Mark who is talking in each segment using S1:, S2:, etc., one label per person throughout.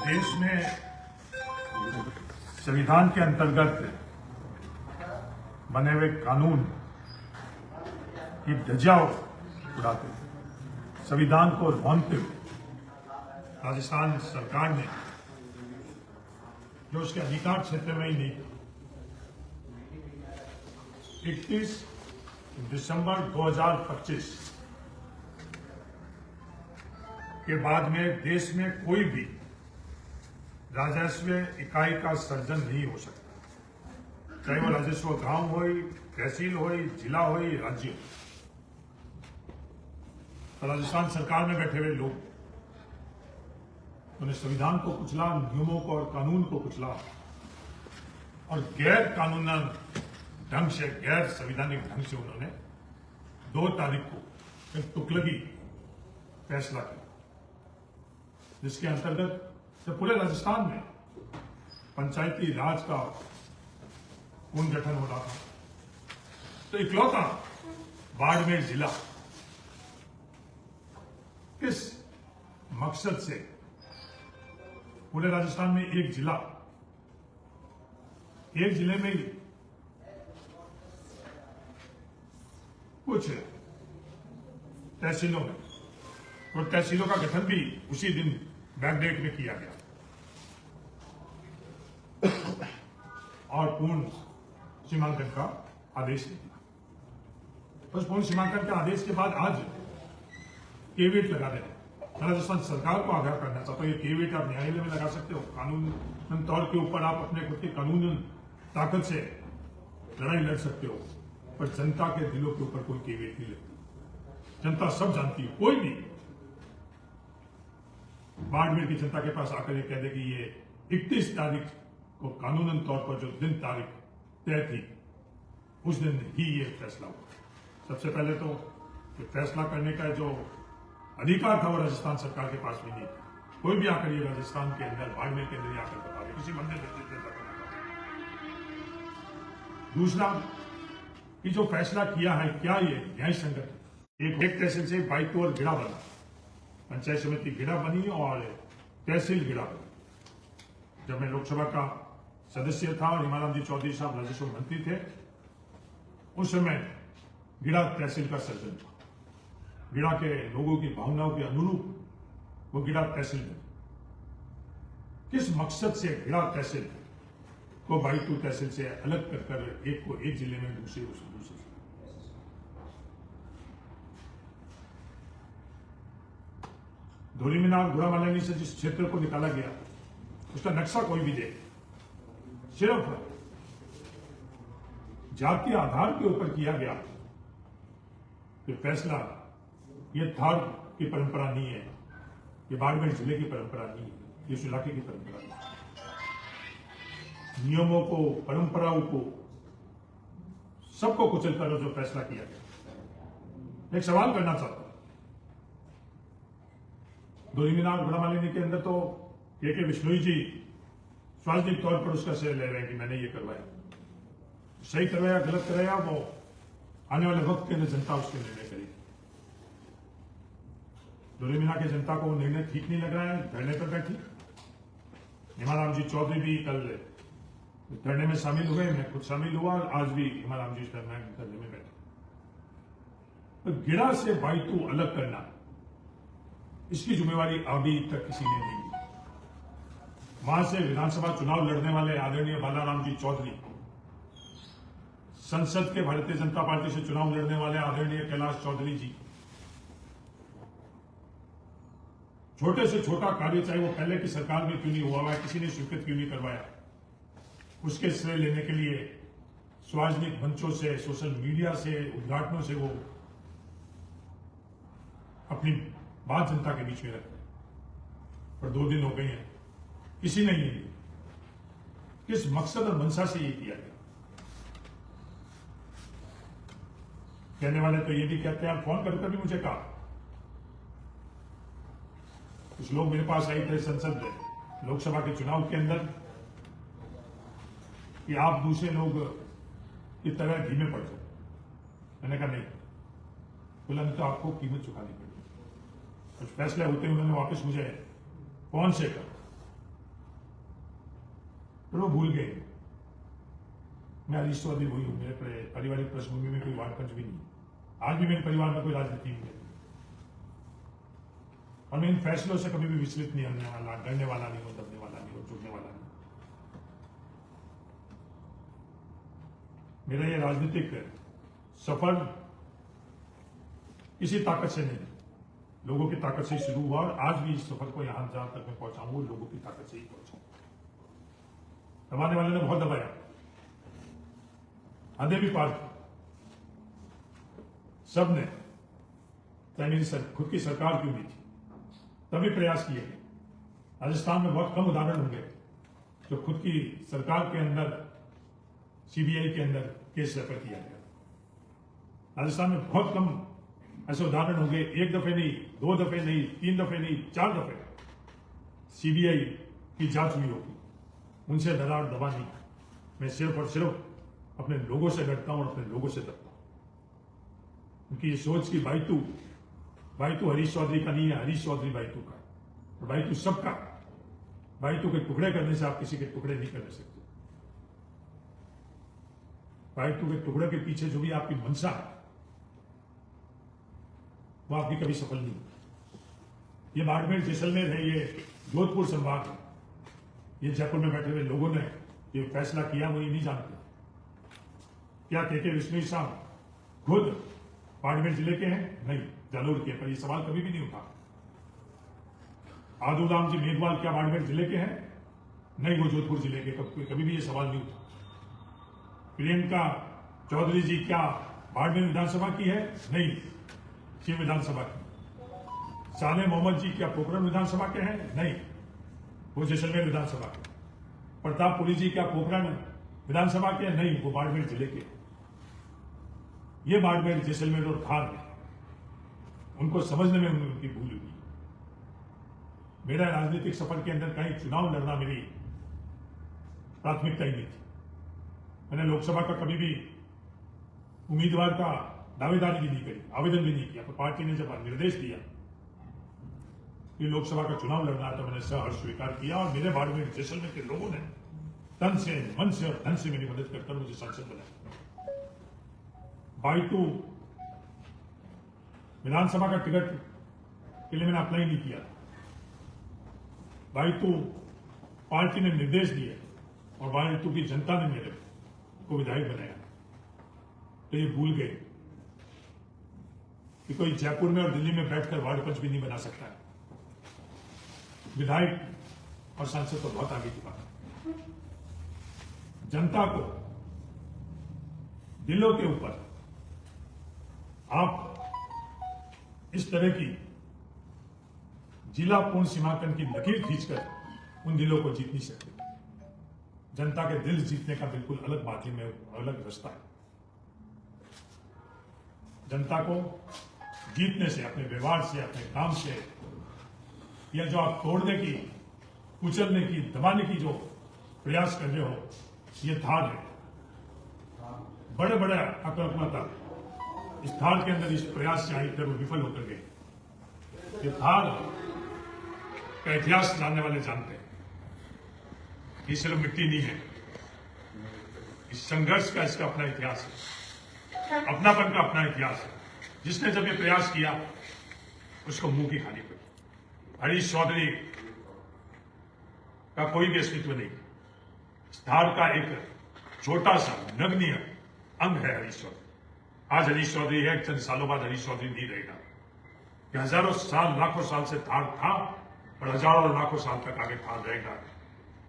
S1: देश में संविधान के अंतर्गत बने हुए कानून की धज्जियां उड़ाते हुए, संविधान को रौंदते हुए राजस्थान सरकार ने जो उसके अधिकार क्षेत्र में ही नहीं, 31 दिसंबर 2025 के बाद में देश में कोई भी राजस्व इकाई का सर्जन नहीं हो सकता, चाहे वो राजस्व गांव हो, तहसील हो, जिला हो, राज्य हो। तो राजस्थान सरकार में बैठे हुए लोग उन्हें संविधान को कुचला, नियमों को और कानून को कुचला और गैर कानूनी ढंग से, गैर संवैधानिक ढंग से उन्होंने 2 तारीख को एक तुगलकी फैसला किया, जिसके अंतर्गत पूरे राजस्थान में पंचायती राज का पुनर्गठन हो रहा था। तो इकलौता बाड़मेर जिला किस मकसद से पूरे राजस्थान में एक जिले में कुछ तहसीलों में, और तहसीलों का गठन भी उसी दिन बैकडेट में किया गया और पूर्ण सीमांकन का आदेश दिया। उस पूर्ण सीमांकन के आदेश के बाद आज केविट लगा देना, मैं राजस्थान सरकार को आग्रह करना चाहता हूं, ये केविट आप न्यायालय में लगा सकते हो, कानून तौर के ऊपर आप अपने खुद की कानूनी ताकत से लड़ाई लड़ सकते हो, पर जनता के दिलों के ऊपर कोई केविट नहीं लगती। जनता सब जानती है, कोई भी बाड़मेर की जनता के पास आकर ये कह दे कि ये 31 तारीख को कानूनन तौर पर जो दिन तारीख तय थी, उस दिन ही ये फैसला हुआ। सबसे पहले तो फैसला करने का जो अधिकार था वो राजस्थान सरकार के पास भी नहीं था। कोई भी आकर ये राजस्थान के अंदर, बाड़मेर के अंदर आकर बता दे, किसी मंदिर दूसरा कि जो फैसला किया है, क्या ये न्याय संगत है? एक तहसील से बाइतोर गिड़ा बना, पंचायत समिति गिड़ा बनी और तहसील गिड़ा बनी। जब मैं लोकसभा का सदस्य था और हिमाराम जी चौधरी साहब राजस्व मंत्री थे, उस समय गिड़ा तहसील का सर्जन था। गिड़ा के लोगों की भावनाओं के अनुरूप वो गिड़ा तहसील बनी। किस मकसद से गिड़ा तहसील को बाइतू तहसील से अलग कर एक को एक जिले में, दूसरे को दूसरे। धोरी मीनार गुड़ामालानी से जिस क्षेत्र को निकाला गया, उसका नक्शा कोई भी दे, सिर्फ जाति आधार के ऊपर किया गया। ये फैसला, ये थार की परंपरा नहीं है, ये बाड़मेर जिले की परंपरा नहीं है, ये इस इलाके की परंपरा नहीं है। नियमों को, परंपराओं को, सबको कुचल कर जो फैसला किया गया। एक सवाल करना चाहता हूं, धोरी मीनार गुड़ामालिनी के अंदर तो के विश्नोई जी सार्वजनिक तौर पर उसका श्रेय ले रहे हैं कि मैंने ये करवाया। सही करवाया, गलत कराया, वो आने वाले वक्त के अंदर जनता उसके निर्णय करेगी। धोरी मीनार की जनता को निर्णय ठीक नहीं लग रहा है, धरने पर बैठी। हिमाराम जी चौधरी भी कल धरने में शामिल हुए, मैं खुद शामिल हुआ, आज भी हिमाराम जी धरने में बैठे। तो गिड़ा से बाइतू अलग करना, इसकी जिम्मेवारी अभी तक किसी ने नहीं ली। वहां से विधानसभा चुनाव लड़ने वाले आदरणीय बालाराम जी चौधरी, संसद के भारतीय जनता पार्टी से चुनाव लड़ने वाले आदरणीय कैलाश चौधरी जी, छोटे से छोटा कार्य चाहे वो पहले की सरकार में क्यों नहीं हुआ है, किसी ने स्वीकृत क्यों नहीं करवाया, उसके श्रेय लेने के लिए सार्वजनिक मंचों से, सोशल मीडिया से, उद्घाटनों से वो अपनी बात जनता के बीच में रखते हैं। पर 2 दिन हो गए हैं, किसी ने नहीं लिया। किस मकसद और मंशा से ये किया गया? कहने वाले तो ये भी कहते हैं, फोन करके भी मुझे कहा, कुछ लोग मेरे पास आए थे संसद में लोकसभा के चुनाव के अंदर कि आप दूसरे लोग की तरह धीमे पड़ जाओ। मैंने कहा नहीं, बोला नहीं तो आपको कीमत चुकानी पड़ेगी। कुछ फैसले होते हैं, उन्होंने वापस मुझे फोन से कहा फिर वो भूल गए। मैं हरीश चौधरी हुई हूं, मेरे पारिवारिक पृष्ठभूमि में कोई वार पंच भी नहीं, आज भी मेरे परिवार में कोई राजनीति नहीं है, और मैं इन फैसलों से कभी भी विचलित नहीं होने वाला, डरने वाला नहीं हूं, दबने वाला नहीं हूं, झुकने वाला नहीं। मेरा ये राजनीतिक सफर किसी ताकत से नहीं, लोगों की ताकत से शुरू हुआ, और आज भी इस सफर को यहां जहां तक मैं पहुंचा हूं लोगों की ताकत से ही पहुंचा। दबाने वाले ने बहुत दबाया, हदें भी पार की, सबने, चाहे मेरी खुद की सरकार क्यों नहीं थी, तभी प्रयास किए गए। राजस्थान में बहुत कम उदाहरण होंगे जो खुद की सरकार के अंदर सीबीआई के अंदर केस रेफर किया गया। राजस्थान में बहुत कम ऐसे उदाहरण होंगे, एक दफे नहीं, 2 दफे नहीं, 3 दफे नहीं, 4 दफे सीबीआई की जांच हुई होगी। उनसे डरा और दबा नहीं, मैं सिर्फ और सिर्फ अपने लोगों से डरता हूं और अपने लोगों से डरता हूं। उनकी ये सोच की बाइतू हरीश चौधरी का नहीं है, हरीश चौधरी बाइतू का, और बाइतू सबका। बाइतू के टुकड़े करने से आप किसी के टुकड़े नहीं कर सकते। बाइतू के टुकड़े के पीछे जो भी आपकी मंशा है वो आपकी कभी सफल नहीं होगी। ये बाड़मेर जैसलमेर है, ये जोधपुर संभाग है, ये जयपुर में बैठे हुए लोगों ने ये फैसला किया, वो ये नहीं जानते। क्या के विश्नोई साहब खुद बाड़मेर जिले के हैं? नहीं, जालोर के, पर ये सवाल कभी भी नहीं उठा। आदूराम जी मेघवाल क्या बाड़मेर जिले के हैं? नहीं, वो जोधपुर जिले के, कभी भी ये सवाल नहीं उठा। प्रियंका चौधरी जी क्या बाड़मेर विधानसभा की है? नहीं, शिव विधानसभा की। साले मोहम्मद जी क्या पोखरण विधानसभा के हैं? नहीं, वो जैसलमेर विधानसभा के। प्रतापपुरी जी क्या पोखरण विधानसभा के? नहीं, वो बाड़मेर जिले के। ये बाड़मेर जैसलमेर और धार है, उनको समझने में उनकी भूल हुई। मेरा राजनीतिक सफर के अंदर कहीं चुनाव लड़ना मेरी प्राथमिकता ही नहीं थी। मैंने लोकसभा का कभी भी उम्मीदवार का दावेदारी भी नहीं करी, आवेदन भी नहीं किया। तो पार्टी ने जब निर्देश दिया कि लोकसभा का चुनाव लड़ना है तो मैंने सहर्ष स्वीकार किया, और मेरे बाड़मेर जैसलमेर के लोगों ने तन से, मन से और धन से मेरी मदद करकर मुझे सांसद बनाया। बाइतू विधानसभा का टिकट के लिए मैंने अप्लाई नहीं किया। बाइतू पार्टी ने निर्देश दिए और बाइतू की जनता ने मेरे को विधायक बनाया। तो ये भूल गए कि कोई जयपुर में और दिल्ली में बैठकर वार्ड पंच भी नहीं बना सकता है। विधायक और सांसद तो बहुत आगे की बात है। जनता को दिलों के ऊपर आप इस तरह की जिला पूर्ण सीमांकन की लकीर खींचकर उन दिलों को जीत नहीं सकते। जनता के दिल जीतने का बिल्कुल अलग माध्यम है, अलग रास्ता है। जनता को जीतने से, अपने व्यवहार से, अपने काम से, या जो आप तोड़ने की, कुचलने की, दबाने की जो प्रयास कर रहे हो, ये धार है। बड़े बड़े आक्रामकता इस धार के अंदर इस प्रयास से आई, फिर वो विफल होकर गए। ये धार का इतिहास जानने वाले जानते हैं, ये सिर्फ मिट्टी नहीं है, इस संघर्ष का इसका अपना इतिहास है, अपनापन का अपना इतिहास है। जिसने जब ये प्रयास किया उसको मुंह की खानी पड़ी। हरीश चौधरी का कोई भी अस्तित्व नहीं, इस धार का एक छोटा सा नगण्य अंग है हरीश चौधरी। आज हरीश चौधरी है, चंद सालों बाद हरीश चौधरी नहीं रहेगा। कि हजारों साल, लाखों साल से धार था और हजारों और लाखों साल तक आगे धार रहेगा।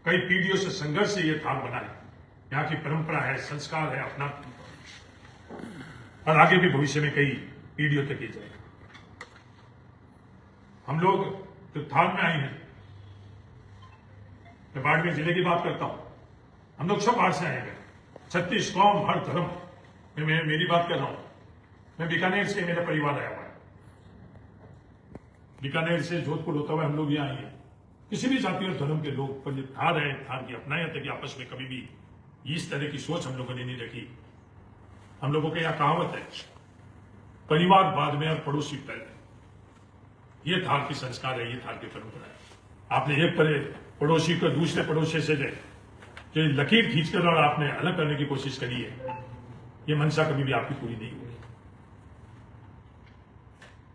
S1: कई पीढ़ियों से संघर्ष से ये धार बना है। यहाँ की परंपरा है, संस्कार है, अपना, और आगे भी भविष्य में कई पीढ़ियों तक ही जाएगा। हम लोग जो धार में आए हैं, मैं बाड़मेर जिले की बात करता हूं, हम लोग सब बाहर से आए हैं, 36 कौम, हर धर्म। मैं मेरी बात कर रहा हूं, मैं बीकानेर से, मेरा परिवार आया हुआ है। बीकानेर से जोधपुर होता हुआ हम लोग यहाँ आए हैं। किसी भी जाति और धर्म के लोग, पर ये धार है, धार की अपनायत है कि आपस में कभी भी इस तरह की सोच हम लोगों ने नहीं रखी। हम लोगों के यहाँ कहावत है, परिवार बाद में और पड़ोसी पहले। ये धार की संस्कार है, ये धार की परंपरा है। आपने एक पड़ोसी को दूसरे पड़ोसी से कि लकीर खींचकर और आपने अलग करने की कोशिश करी है, ये मंशा कभी भी आपकी पूरी नहीं होगी।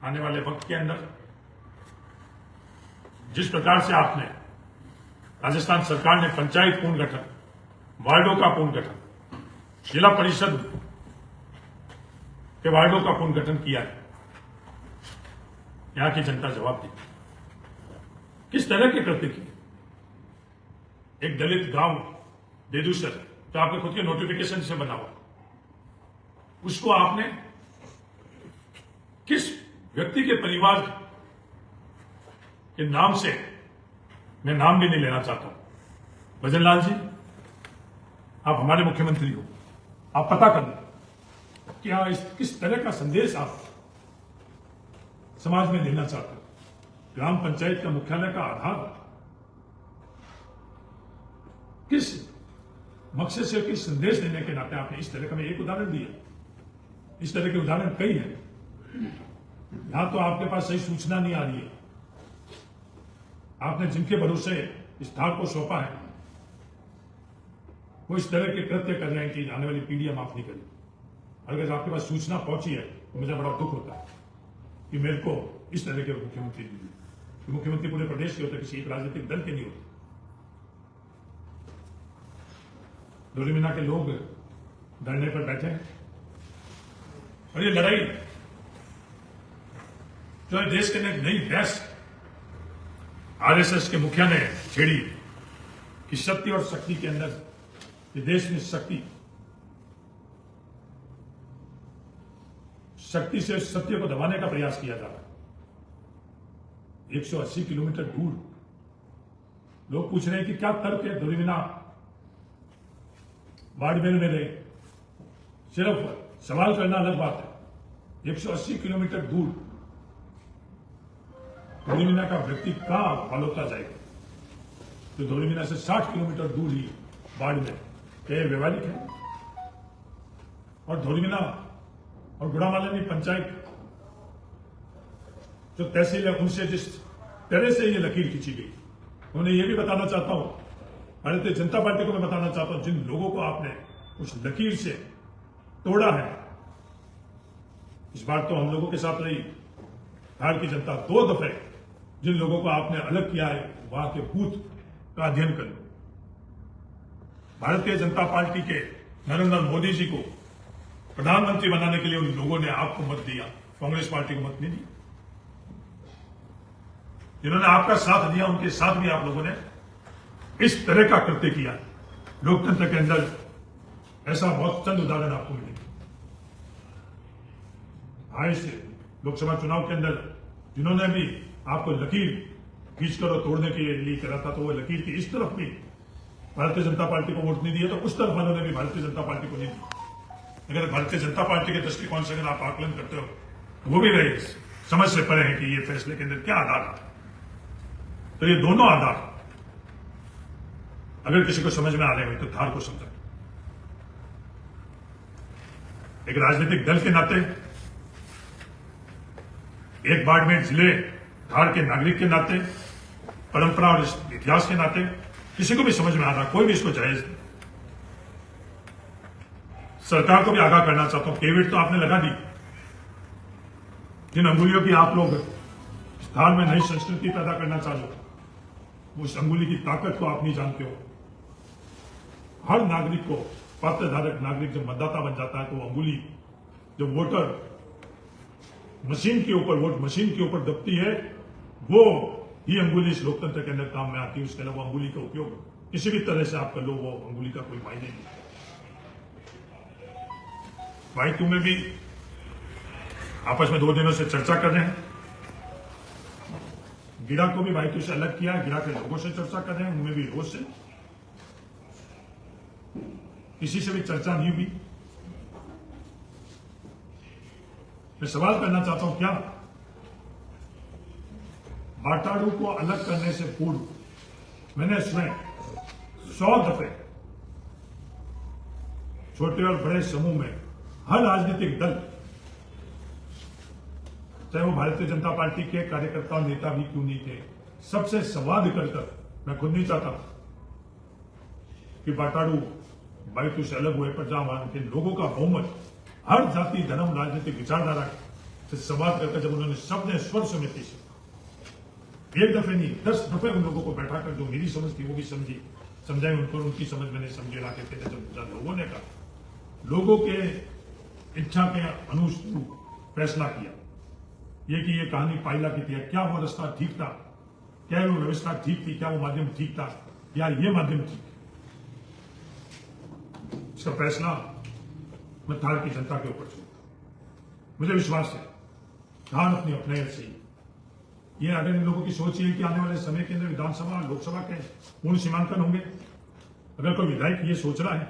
S1: आने वाले वक्त के अंदर जिस प्रकार से आपने राजस्थान सरकार ने पंचायत पुनर्गठन, वार्डों का पुनर्गठन, जिला परिषद के वार्डों का पुनर्गठन किया है, यहां की जनता जवाब देगी। किस तरह के कृत्य किए? एक दलित गांव देदूसर, जो आपके खुद के नोटिफिकेशन से बना हुआ, उसको आपने किस व्यक्ति के परिवार के नाम से, मैं नाम भी नहीं लेना चाहता हूं, भजनलाल जी, आप हमारे मुख्यमंत्री हो, आप पता कर लो क्या किस तरह का संदेश आप समाज में देना चाहते हो। ग्राम पंचायत का मुख्यालय का आधार किस मकसद से, किस संदेश देने के नाते आपने इस तरह का, मैं एक उदाहरण दिया, इस तरह के उदाहरण कई हैं। यहां तो आपके पास सही सूचना नहीं आ रही है, आपने जिनके भरोसे इस धार को सौंपा है वो इस तरह के कृत्य कर रहे हैं कि आने वाली पीढ़ियां माफ नहीं करेगी। अगर आपके पास सूचना पहुंची है तो मुझे बड़ा दुख होता है कि मेरे को इस तरह के मुख्यमंत्री मिले। मुख्यमंत्री पूरे प्रदेश के होते, किसी एक राजनीतिक दल के नहीं होते। डोरीमीना के लोग धरने पर बैठे हैं और ये लड़ाई जो है देश के लिए नई बहस आरएसएस के मुखिया ने छेड़ी कि सत्य और शक्ति के अंदर ये देश में शक्ति से सत्य को दबाने का प्रयास किया जा रहा है। 180 किलोमीटर दूर लोग पूछ रहे हैं कि क्या तर्क है डोरीमीना बाड़मेर में रहे, सिर्फ सवाल करना अलग बात है। 180 किलोमीटर दूर डोरीमीना का व्यक्ति कहां फालोता जाएगा, तो डोरीमीना से 60 किलोमीटर दूर ही बाड़मेर, क्या यह व्यवहारिक है? और डोरीमीना और गुड़ामालनी पंचायत जो तहसील है, उनसे जिस तरह से ये लकीर खींची गई, उन्हें यह भी बताना चाहता हूं, भारतीय जनता पार्टी को मैं बताना चाहता हूं, जिन लोगों को आपने उस लकीर से तोड़ा है, इस बार तो हम लोगों के साथ रही धार की जनता। 2 दफे जिन लोगों को आपने अलग किया है, वहां के बूथ का अध्ययन कर लो। भारतीय जनता पार्टी के नरेंद्र मोदी जी को प्रधानमंत्री बनाने के लिए उन लोगों ने आपको मत दिया, कांग्रेस पार्टी को मत नहीं दिया। जिन्होंने आपका साथ दिया, उनके साथ भी आप लोगों ने इस तरह का कृत्य किया। लोकतंत्र के अंदर ऐसा बहुत चंद उदाहरण आपको मिलेंगे। हाल से लोकसभा चुनाव के अंदर जिन्होंने भी आपको लकीर खींचकर और तोड़ने के लिए करा था, तो वो लकीर की इस तरफ भी भारतीय जनता पार्टी को वोट नहीं दिया, तो उस तरफ वालों ने भी भारतीय जनता पार्टी को नहीं दिया। अगर भारतीय जनता पार्टी के दृष्टिकोण से अगर आप आकलन करते हो, वो भी गए समझ से परे हैं कि ये फैसले के अंदर क्या आधार था। तो ये दोनों आधार अगर किसी को समझ में आ रहे हो तो धार को समझा। एक राजनीतिक दल के नाते, एक बाड़मेर जिले धार के नागरिक के नाते, परंपरा और इतिहास के नाते किसी को भी समझ में आ रहा, कोई भी इसको जायज नहीं। सरकार को भी आगाह करना चाहता हूं, केविट तो आपने लगा दी। जिन अंगुलियों की आप लोग इस धार में नई संस्कृति पैदा करना चाहते हो, उस अंगुली की ताकत को आप नहीं जानते हो। हर नागरिक को, पात्रधारक नागरिक जब मतदाता बन जाता है, तो वो अंगुली जो वोटर मशीन के ऊपर, वोट मशीन के ऊपर दबती है, वो ही अंगुली इस लोकतंत्र के अंदर काम में आती है। उसके अलावा अंगुली का उपयोग किसी भी तरह से आप कर लो, वो अंगुली का कोई मायने नहीं। भाई तुम्हें भी आपस में 2 दिनों से चर्चा कर रहे हैं, गिरा को भी भाई तू से अलग किया, गिरा के लोगों से चर्चा कर रहे हैं, उनमें भी रोज से किसी से भी चर्चा नहीं हुई। मैं सवाल करना चाहता हूं, क्या बाटाड़ू को अलग करने से पूर्व मैंने स्वयं 100 दफे छोटे और बड़े समूह में हर राजनीतिक दल, चाहे वो भारतीय जनता पार्टी के कार्यकर्ता और नेता भी क्यों नहीं थे, सबसे संवाद कर मैं खुद नहीं चाहता कि बाटाड़ू बाइटू से अलग हुए पर जहां वहां के लोगों का बहुमत हर जाति धर्म राजनीतिक विचारधारा से संवाद करके जब उन्होंने शब्द स्वर समिति से एक दफे नहीं 10 दफे उन लोगों को बैठा कर जो मेरी समझ थी वो भी समझाई उनको, उनकी समझ मैंने समझे ला के जब लोगों ने कहा लोगों के इच्छा के अनुरूप फैसला किया ये कि ये कहानी पाइला की थी, क्या वो रास्ता ठीक था, क्या वो व्यवस्था ठीक थी, क्या वो माध्यम ठीक था या ये माध्यम ठीक है। इसका फैसला मैं थार की जनता के ऊपर छोड़ता। मुझे विश्वास है थार अपनी अपने से ये अगर इन लोगों की सोच है कि आने वाले समय के अंदर विधानसभा लोकसभा के पूर्ण सीमांकन होंगे, अगर कोई विधायक ये सोच रहा है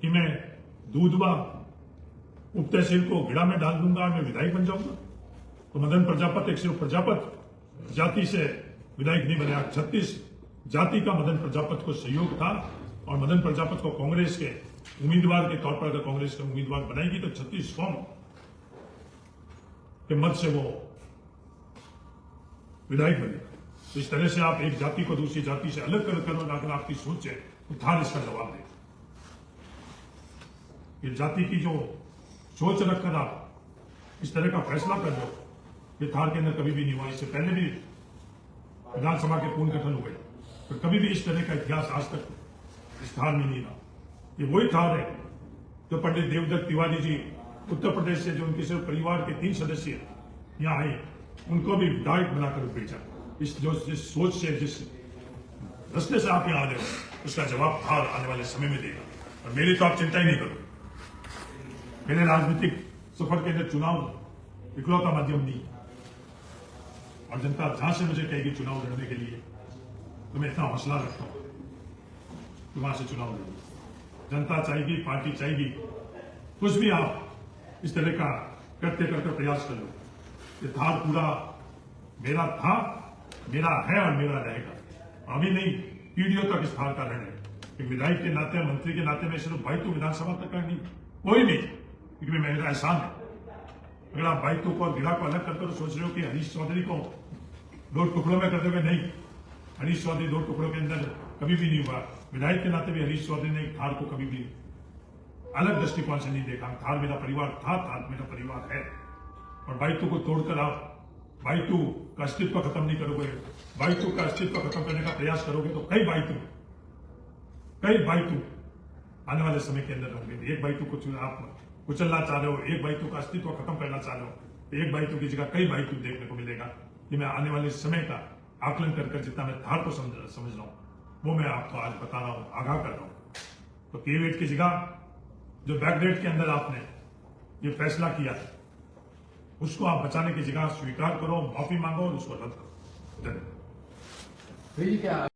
S1: कि मैं दूधवा उप तहसील को गिड़ा में डाल दूंगा और मैं विधायक बन जाऊंगा, तो मदन प्रजापत एक सिर्फ प्रजापत जाति से विधायक नहीं बने। 36 जाति का मदन प्रजापत को सहयोग था और मदन प्रजापत को कांग्रेस के उम्मीदवार के तौर पर अगर कांग्रेस के उम्मीदवार बनाएगी तो 36 फॉर्म के मत से वो विधायक बनेगा। तो इस तरह से आप एक जाति को दूसरी जाति से अलग कर करो, अगर आपकी सोच है तो थार इसका जवाब दे। ये जाति की जो सोच रखकर आप इस तरह का फैसला कर रहे हो, ये थार के अंदर कभी भी नहीं हुआ। इससे पहले भी विधानसभा के पूर्ण गठन हुए तो कभी भी इस तरह का इतिहास आज तक इस थार में नहीं रहा। ये वही थार है जो पंडित देवदत्त तिवारी जी उत्तर प्रदेश से जो उनके सिर्फ परिवार के 3 सदस्य यहाँ आए उनको भी विधायक बनाकर भेजा। जिस सोच से जिस रास्ते से आप यहाँ आ रहे हो उसका जवाब थार आने वाले समय में देगा। और मेरी तो आप चिंता ही नहीं करो, मेरे राजनीतिक सफर के अंदर चुनाव इकलौता माध्यम नहीं और जनता जहां से मुझे कहेगी चुनाव लड़ने के लिए तो मैं इतना हौसला रखता हूं कि वहां से चुनाव लड़ूंगा। जनता चाहेगी, पार्टी चाहेगी, कुछ भी आप इस तरह का करते करते प्रयास कर लो। ये थार पूरा मेरा था, मेरा है और मेरा रहेगा। अभी नहीं पीढ़ियों तक इस थार का रहना है। विधायक के नाते, मंत्री के नाते मैं सिर्फ बाइतू विधानसभा तक का नहीं, कोई नहीं, क्योंकि मेरा एहसान है। अगर आप बाइतू को और गिरा को अलग करके सोच रहे हो कि हरीश चौधरी को 2 टुकड़ों में कर दोगे, नहीं, हरीश चौधरी 2 टुकड़ों के अंदर कभी भी नहीं हुआ। विधायक के नाते भी हरीश चौधरी ने थार को कभी भी अलग दृष्टिकोण से नहीं देखा। थार मेरा परिवार था, थार मेरा परिवार है। और बाइतू को तोड़कर आप बाइतू का अस्तित्व खत्म नहीं करोगे, बाइतू का अस्तित्व खत्म करने का प्रयास करोगे तो कई बाइतू आने वाले समय के अंदर होंगे। एक बाइतू को आप कुचलना चाह रहे हो, एक बाइतू का अस्तित्व खत्म करना चाह रहे हो, तो एक बाइतू की जगह कई बाइतू देखने को मिलेगा। ये मैं आने वाले समय का आकलन कर जितना मैं थार को समझ रहा हूं वो मैं आपको आज बता रहा हूं, आगाह कर रहा हूं। तो K8 की जगह जो बैकडेट के अंदर आपने ये फैसला किया है उसको आप बचाने की जगह स्वीकार करो, माफी मांगो और उसको रद्द करो। धन्यवाद।